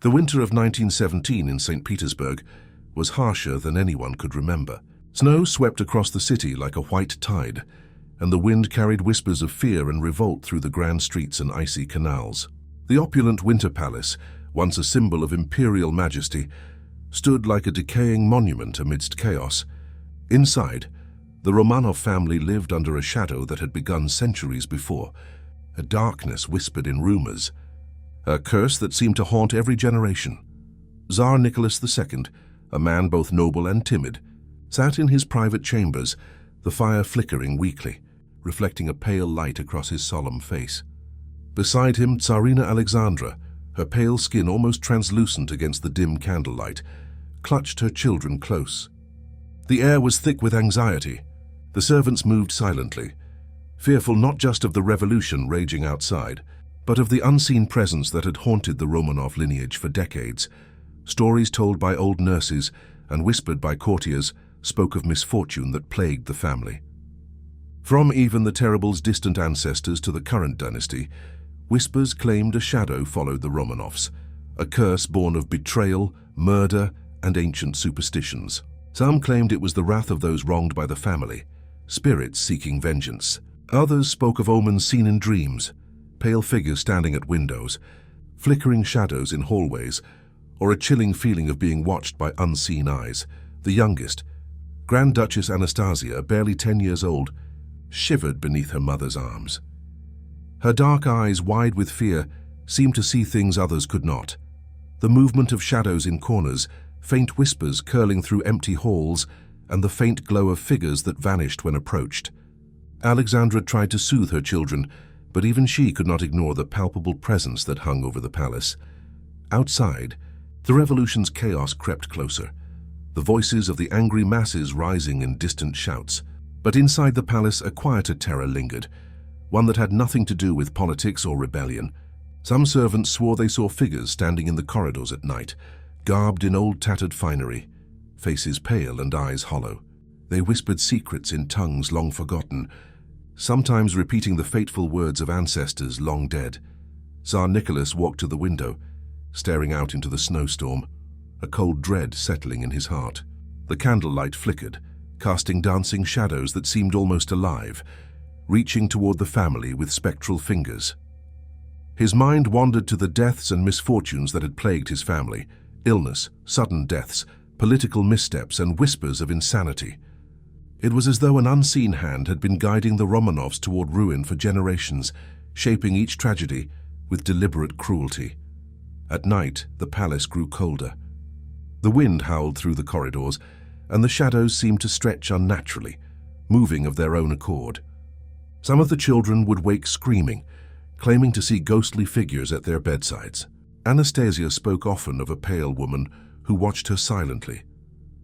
The winter of 1917 in St. Petersburg was harsher than anyone could remember. Snow swept across the city like a white tide, and the wind carried whispers of fear and revolt through the grand streets and icy canals. The opulent Winter Palace, once a symbol of imperial majesty, stood like a decaying monument amidst chaos. Inside, the Romanov family lived under a shadow that had begun centuries before. A darkness whispered in rumors, a curse that seemed to haunt every generation. Tsar Nicholas II, a man both noble and timid, sat in his private chambers, the fire flickering weakly, reflecting a pale light across his solemn face. Beside him, Tsarina Alexandra, her pale skin almost translucent against the dim candlelight, clutched her children close. The air was thick with anxiety. The servants moved silently, fearful not just of the revolution raging outside, but of the unseen presence that had haunted the Romanov lineage for decades. Stories told by old nurses and whispered by courtiers spoke of misfortune that plagued the family. From even the Terrible's distant ancestors to the current dynasty, whispers claimed a shadow followed the Romanovs, a curse born of betrayal, murder, and ancient superstitions. Some claimed it was the wrath of those wronged by the family, spirits seeking vengeance. Others spoke of omens seen in dreams, pale figures standing at windows, flickering shadows in hallways, or a chilling feeling of being watched by unseen eyes. The youngest, Grand Duchess Anastasia, barely 10 years old, shivered beneath her mother's arms. Her dark eyes, wide with fear, seemed to see things others could not. The movement of shadows in corners, faint whispers curling through empty halls, and the faint glow of figures that vanished when approached. Alexandra tried to soothe her children, but even she could not ignore the palpable presence that hung over the palace. Outside, the revolution's chaos crept closer, the voices of the angry masses rising in distant shouts. But inside the palace, a quieter terror lingered, one that had nothing to do with politics or rebellion. Some servants swore they saw figures standing in the corridors at night, garbed in old tattered finery, faces pale and eyes hollow. They whispered secrets in tongues long forgotten, sometimes repeating the fateful words of ancestors long dead. Tsar Nicholas walked to the window, staring out into the snowstorm, a cold dread settling in his heart. The candlelight flickered, casting dancing shadows that seemed almost alive, reaching toward the family with spectral fingers. His mind wandered to the deaths and misfortunes that had plagued his family: illness, sudden deaths, political missteps, and whispers of insanity. It was as though an unseen hand had been guiding the Romanovs toward ruin for generations, shaping each tragedy with deliberate cruelty. At night, the palace grew colder. The wind howled through the corridors, and the shadows seemed to stretch unnaturally, moving of their own accord. Some of the children would wake screaming, claiming to see ghostly figures at their bedsides. Anastasia spoke often of a pale woman who watched her silently,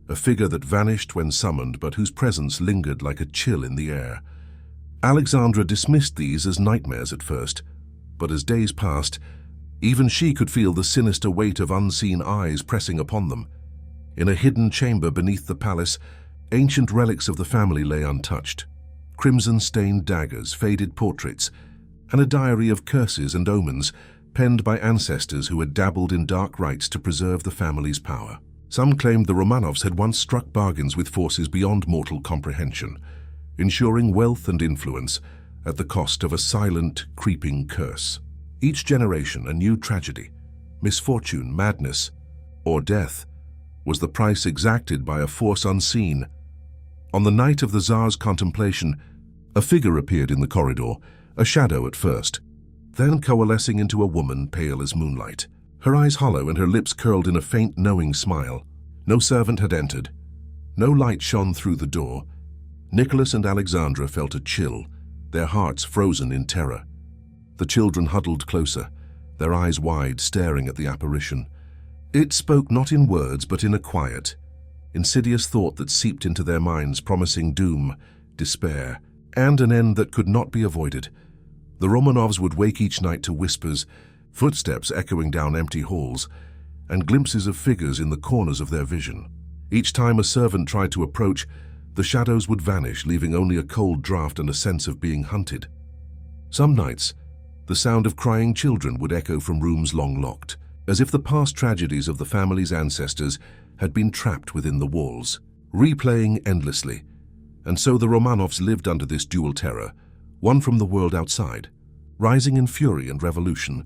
a figure that vanished when summoned but whose presence lingered like a chill in the air. Alexandra dismissed these as nightmares at first, but as days passed, even she could feel the sinister weight of unseen eyes pressing upon them. In a hidden chamber beneath the palace, ancient relics of the family lay untouched: crimson-stained daggers, faded portraits, and a diary of curses and omens penned by ancestors who had dabbled in dark rites to preserve the family's power. Some claimed the Romanovs had once struck bargains with forces beyond mortal comprehension, ensuring wealth and influence at the cost of a silent, creeping curse. Each generation a new tragedy, misfortune, madness, or death was the price exacted by a force unseen. On the night of the Tsar's contemplation, a figure appeared in the corridor, a shadow at first, then coalescing into a woman pale as moonlight, her eyes hollow and her lips curled in a faint, knowing smile. No servant had entered. No light shone through the door. Nicholas and Alexandra felt a chill, their hearts frozen in terror. The children huddled closer, their eyes wide, staring at the apparition. It spoke not in words, but in a quiet, insidious thought that seeped into their minds, promising doom, despair, and an end that could not be avoided. The Romanovs would wake each night to whispers, footsteps echoing down empty halls, and glimpses of figures in the corners of their vision. Each time a servant tried to approach, the shadows would vanish, leaving only a cold draft and a sense of being hunted. Some nights, the sound of crying children would echo from rooms long locked. as if the past tragedies of the family's ancestors had been trapped within the walls, replaying endlessly. And so the Romanovs lived under this dual terror, one from the world outside, rising in fury and revolution,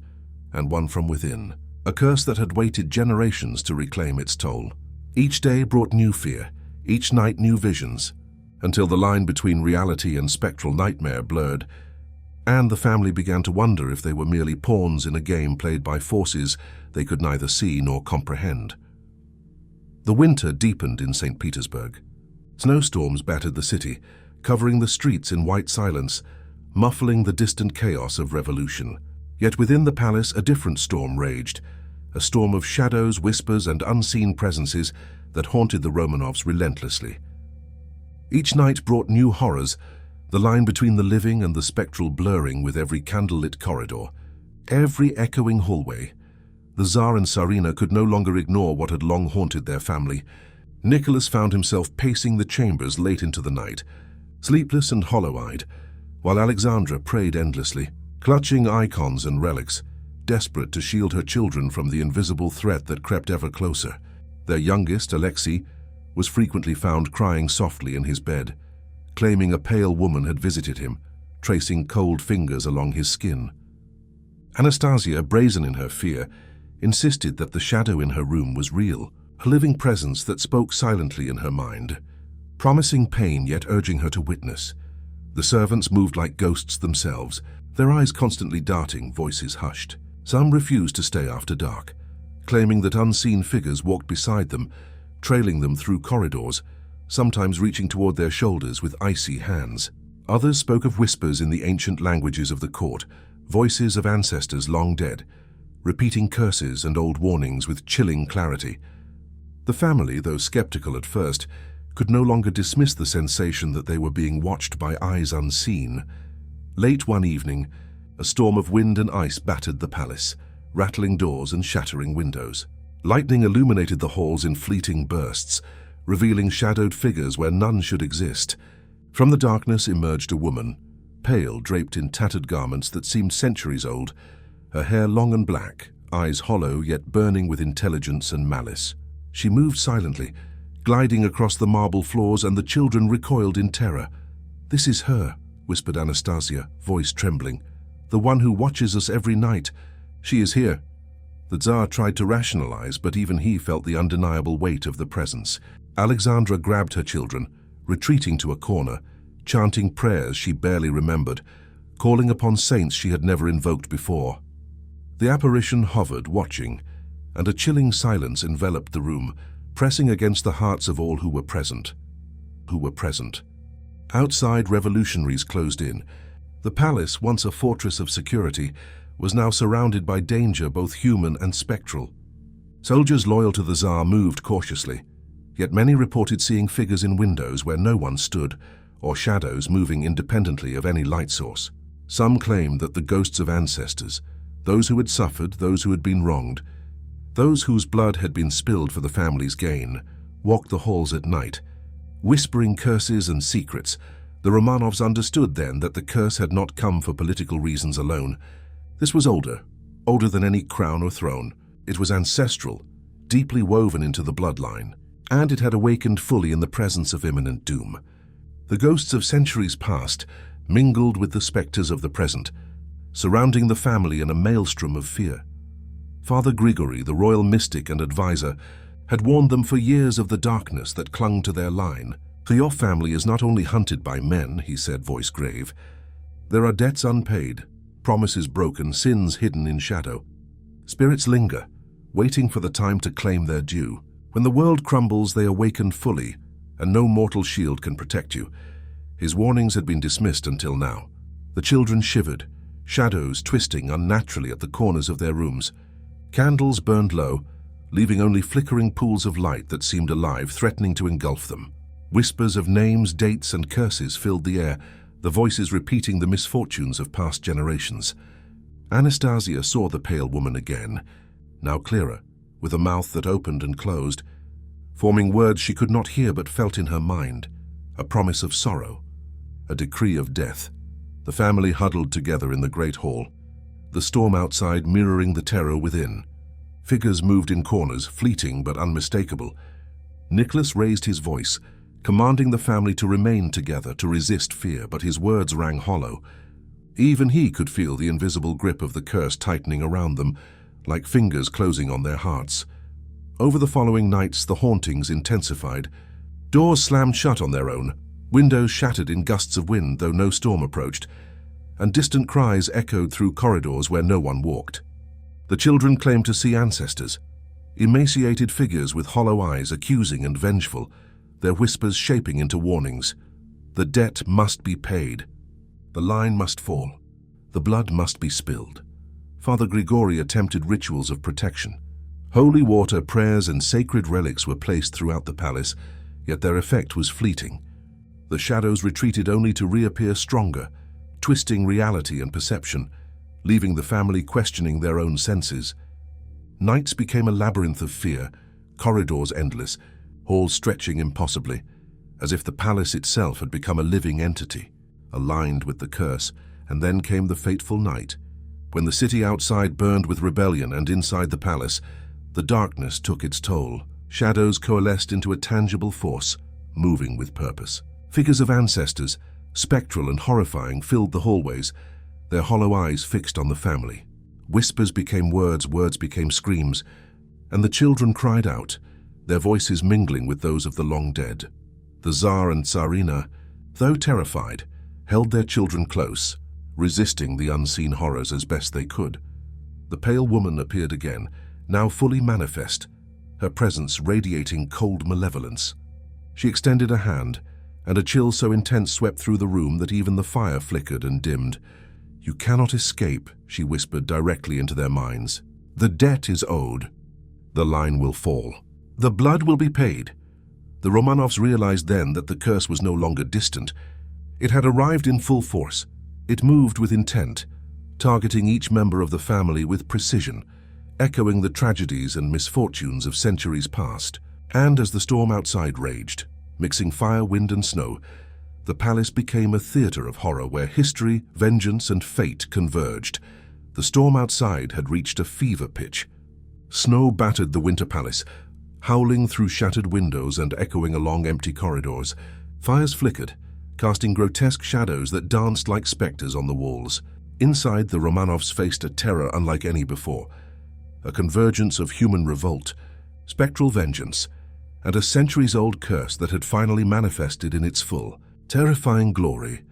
and one from within, a curse that had waited generations to reclaim its toll. Each day brought new fear, each night new visions, until the line between reality and spectral nightmare blurred, and the family began to wonder if they were merely pawns in a game played by forces they could neither see nor comprehend. The winter deepened in St. Petersburg. Snowstorms battered the city, covering the streets in white silence, muffling the distant chaos of revolution. Yet within the palace a different storm raged, a storm of shadows, whispers, and unseen presences that haunted the Romanovs relentlessly. Each night brought new horrors, the line between the living and the spectral blurring with every candlelit corridor, every echoing hallway. The Tsar and Tsarina could no longer ignore what had long haunted their family. Nicholas found himself pacing the chambers late into the night, sleepless and hollow-eyed, while Alexandra prayed endlessly, clutching icons and relics, desperate to shield her children from the invisible threat that crept ever closer. Their youngest, Alexei, was frequently found crying softly in his bed, claiming a pale woman had visited him, tracing cold fingers along his skin. Anastasia, brazen in her fear, insisted that the shadow in her room was real, a living presence that spoke silently in her mind, promising pain yet urging her to witness. The servants moved like ghosts themselves, their eyes constantly darting, voices hushed. Some refused to stay after dark, claiming that unseen figures walked beside them, trailing them through corridors, sometimes reaching toward their shoulders with icy hands. Others spoke of whispers in the ancient languages of the court, voices of ancestors long dead, repeating curses and old warnings with chilling clarity. The family, though skeptical at first, could no longer dismiss the sensation that they were being watched by eyes unseen. Late one evening, a storm of wind and ice battered the palace, rattling doors and shattering windows. Lightning illuminated the halls in fleeting bursts, revealing shadowed figures where none should exist. From the darkness emerged a woman, pale, draped in tattered garments that seemed centuries old, her hair long and black, eyes hollow yet burning with intelligence and malice. She moved silently, gliding across the marble floors, and the children recoiled in terror. "This is her," whispered Anastasia, voice trembling. "The one who watches us every night. She is here." The Tsar tried to rationalize, but even he felt the undeniable weight of the presence. Alexandra grabbed her children, retreating to a corner, chanting prayers she barely remembered, calling upon saints she had never invoked before. The apparition hovered, watching, and a chilling silence enveloped the room, pressing against the hearts of all who were present. Outside, revolutionaries closed in. The palace, once a fortress of security, was now surrounded by danger both human and spectral. Soldiers loyal to the Tsar moved cautiously, yet many reported seeing figures in windows where no one stood, or shadows moving independently of any light source. Some claimed that the ghosts of ancestors, those who had suffered, those who had been wronged, those whose blood had been spilled for the family's gain, walked the halls at night, whispering curses and secrets. The Romanovs understood then that the curse had not come for political reasons alone. This was older than any crown or throne. It was ancestral, deeply woven into the bloodline, and it had awakened fully in the presence of imminent doom. The ghosts of centuries past mingled with the specters of the present, surrounding the family in a maelstrom of fear. Father Grigory, the royal mystic and advisor, had warned them for years of the darkness that clung to their line. "For your family is not only hunted by men," he said, voice grave. "There are debts unpaid, promises broken, sins hidden in shadow. Spirits linger, waiting for the time to claim their due. When the world crumbles, they awaken fully, and no mortal shield can protect you." His warnings had been dismissed until now. The children shivered, shadows twisting unnaturally at the corners of their rooms. Candles burned low, leaving only flickering pools of light that seemed alive, threatening to engulf them. Whispers of names, dates, and curses filled the air, the voices repeating the misfortunes of past generations. Anastasia saw the pale woman again, now clearer, with a mouth that opened and closed, forming words she could not hear but felt in her mind, a promise of sorrow, a decree of death. The family huddled together in the great hall, the storm outside mirroring the terror within. Figures moved in corners, fleeting but unmistakable. Nicholas raised his voice, commanding the family to remain together, to resist fear, but his words rang hollow. Even he could feel the invisible grip of the curse tightening around them, like fingers closing on their hearts. Over the following nights, the hauntings intensified. Doors slammed shut on their own, windows shattered in gusts of wind, though no storm approached, and distant cries echoed through corridors where no one walked. The children claimed to see ancestors, emaciated figures with hollow eyes, accusing and vengeful, their whispers shaping into warnings. The debt must be paid. The line must fall. The blood must be spilled. Father Grigori attempted rituals of protection. Holy water, prayers, and sacred relics were placed throughout the palace, yet their effect was fleeting. The shadows retreated only to reappear stronger, twisting reality and perception, leaving the family questioning their own senses. Nights became a labyrinth of fear, corridors endless, halls stretching impossibly, as if the palace itself had become a living entity, aligned with the curse. And then came the fateful night, when the city outside burned with rebellion, and inside the palace, the darkness took its toll. Shadows coalesced into a tangible force, moving with purpose. Figures of ancestors, spectral and horrifying, filled the hallways, their hollow eyes fixed on the family. Whispers became words, words became screams, and the children cried out, their voices mingling with those of the long dead. The Tsar and Tsarina, though terrified, held their children close, resisting the unseen horrors as best they could. The pale woman appeared again, now fully manifest, her presence radiating cold malevolence. She extended a hand, and a chill so intense swept through the room that even the fire flickered and dimmed. "You cannot escape," she whispered directly into their minds. "The debt is owed. The line will fall. The blood will be paid." The Romanovs realized then that the curse was no longer distant. It had arrived in full force. It moved with intent, targeting each member of the family with precision, echoing the tragedies and misfortunes of centuries past. And as the storm outside raged, mixing fire, wind, and snow, the palace became a theater of horror where history, vengeance, and fate converged. The storm outside had reached a fever pitch. Snow battered the winter palace, howling through shattered windows and echoing along empty corridors. Fires flickered, casting grotesque shadows that danced like specters on the walls. Inside, the Romanovs faced a terror unlike any before, a convergence of human revolt, spectral vengeance, and a centuries-old curse that had finally manifested in its full, terrifying glory.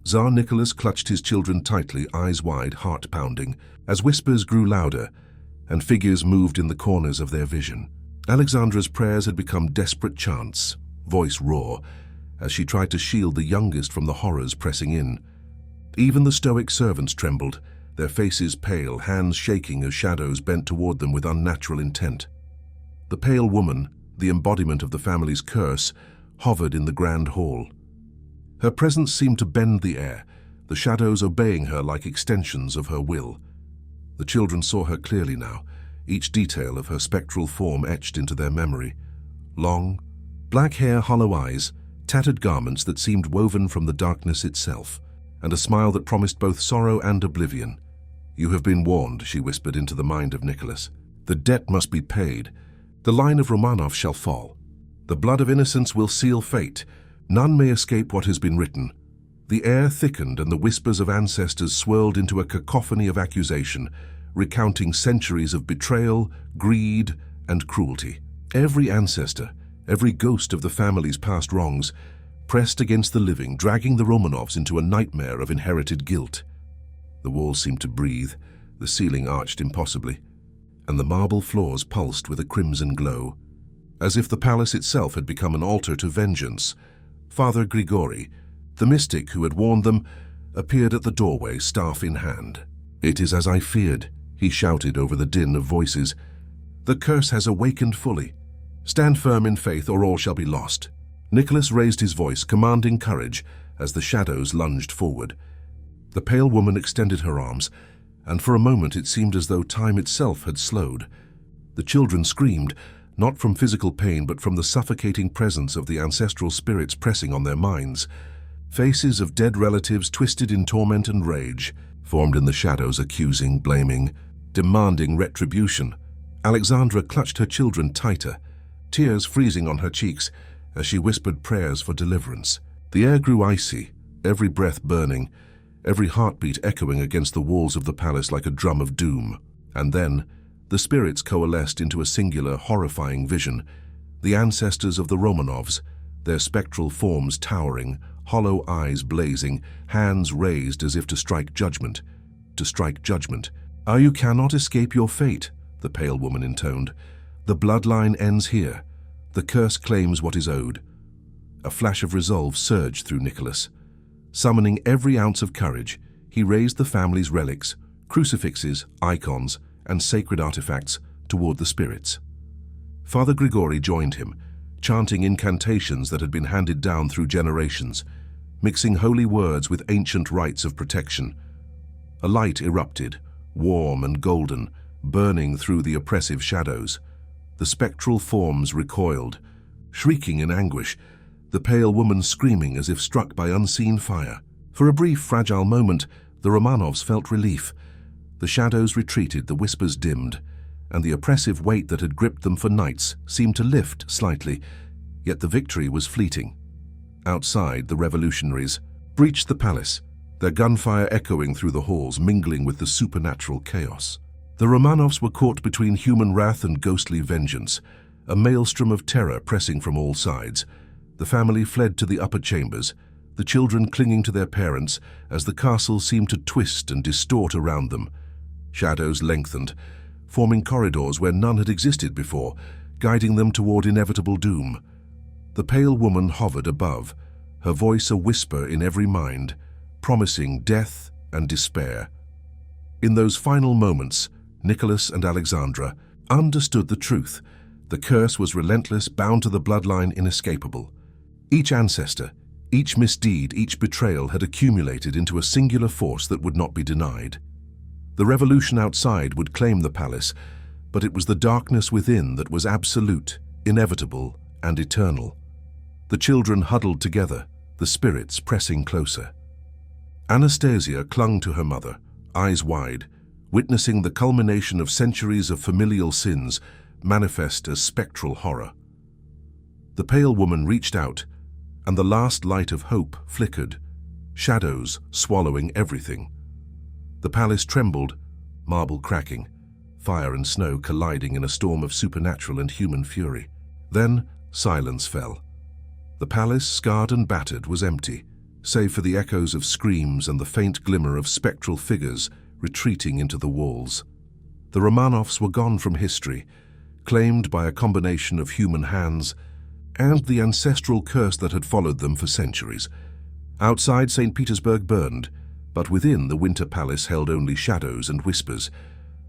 Tsar Nicholas clutched his children tightly, eyes wide, heart pounding, as whispers grew louder and figures moved in the corners of their vision. Alexandra's prayers had become desperate chants, voice raw, as she tried to shield the youngest from the horrors pressing in. Even the stoic servants trembled, their faces pale, hands shaking as shadows bent toward them with unnatural intent. The pale woman, the embodiment of the family's curse, hovered in the grand hall. Her presence seemed to bend the air, the shadows obeying her like extensions of her will. The children saw her clearly now, each detail of her spectral form etched into their memory. Long, black hair, hollow eyes, tattered garments that seemed woven from the darkness itself, and a smile that promised both sorrow and oblivion. "You have been warned," she whispered into the mind of Nicholas. "The debt must be paid. The line of Romanov shall fall. The blood of innocence will seal fate. None may escape what has been written." The air thickened and the whispers of ancestors swirled into a cacophony of accusation, recounting centuries of betrayal, greed, and cruelty. Every ancestor, every ghost of the family's past wrongs, pressed against the living, dragging the Romanovs into a nightmare of inherited guilt. The walls seemed to breathe, the ceiling arched impossibly, and the marble floors pulsed with a crimson glow. As if the palace itself had become an altar to vengeance, Father Grigori, the mystic who had warned them, appeared at the doorway, staff in hand. "It is as I feared," he shouted over the din of voices. "The curse has awakened fully. Stand firm in faith or all shall be lost." Nicholas raised his voice, commanding courage as the shadows lunged forward. The pale woman extended her arms, and for a moment it seemed as though time itself had slowed. The children screamed, not from physical pain but from the suffocating presence of the ancestral spirits pressing on their minds. Faces of dead relatives twisted in torment and rage formed in the shadows, accusing, blaming, demanding retribution. Alexandra clutched her children tighter, tears freezing on her cheeks as she whispered prayers for deliverance. The air grew icy, every breath burning, every heartbeat echoing against the walls of the palace like a drum of doom. And then, the spirits coalesced into a singular, horrifying vision. The ancestors of the Romanovs, their spectral forms towering, hollow eyes blazing, hands raised as if to strike judgment. To strike judgment. "You cannot escape your fate," the pale woman intoned. "The bloodline ends here. The curse claims what is owed." A flash of resolve surged through Nicholas. Summoning every ounce of courage, he raised the family's relics, crucifixes, icons, and sacred artifacts toward the spirits. Father Grigori joined him, chanting incantations that had been handed down through generations, mixing holy words with ancient rites of protection. A light erupted, warm and golden, burning through the oppressive shadows. The spectral forms recoiled, shrieking in anguish, the pale woman screaming as if struck by unseen fire. For a brief, fragile moment, the Romanovs felt relief. The shadows retreated, the whispers dimmed, and the oppressive weight that had gripped them for nights seemed to lift slightly, yet the victory was fleeting. Outside, the revolutionaries breached the palace, their gunfire echoing through the halls, mingling with the supernatural chaos. The Romanovs were caught between human wrath and ghostly vengeance, a maelstrom of terror pressing from all sides. The family fled to the upper chambers, the children clinging to their parents as the castle seemed to twist and distort around them. Shadows lengthened, forming corridors where none had existed before, guiding them toward inevitable doom. The pale woman hovered above, her voice a whisper in every mind, promising death and despair. In those final moments, Nicholas and Alexandra understood the truth. The curse was relentless, bound to the bloodline, inescapable. Each ancestor, each misdeed, each betrayal had accumulated into a singular force that would not be denied. The revolution outside would claim the palace, but it was the darkness within that was absolute, inevitable, and eternal. The children huddled together, the spirits pressing closer. Anastasia clung to her mother, eyes wide, witnessing the culmination of centuries of familial sins manifest as spectral horror. The pale woman reached out, and the last light of hope flickered, shadows swallowing everything. The palace trembled, marble cracking, fire and snow colliding in a storm of supernatural and human fury. Then silence fell. The palace, scarred and battered, was empty, save for the echoes of screams and the faint glimmer of spectral figures retreating into the walls. The Romanovs were gone from history, claimed by a combination of human hands and the ancestral curse that had followed them for centuries. Outside, St. Petersburg burned, but within the Winter Palace held only shadows and whispers,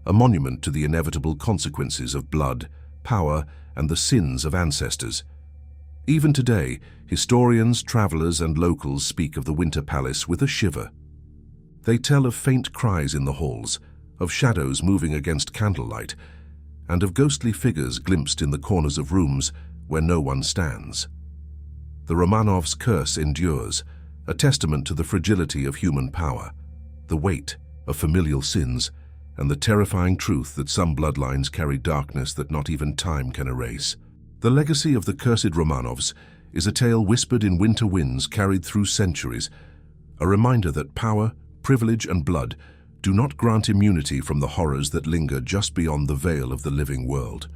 a monument to the inevitable consequences of blood, power, and the sins of ancestors. Even today, historians, travelers, and locals speak of the Winter Palace with a shiver. They tell of faint cries in the halls, of shadows moving against candlelight, and of ghostly figures glimpsed in the corners of rooms where no one stands. The Romanovs' curse endures, a testament to the fragility of human power, the weight of familial sins, and the terrifying truth that some bloodlines carry darkness that not even time can erase. The legacy of the cursed Romanovs is a tale whispered in winter winds carried through centuries, a reminder that power, privilege, and blood do not grant immunity from the horrors that linger just beyond the veil of the living world.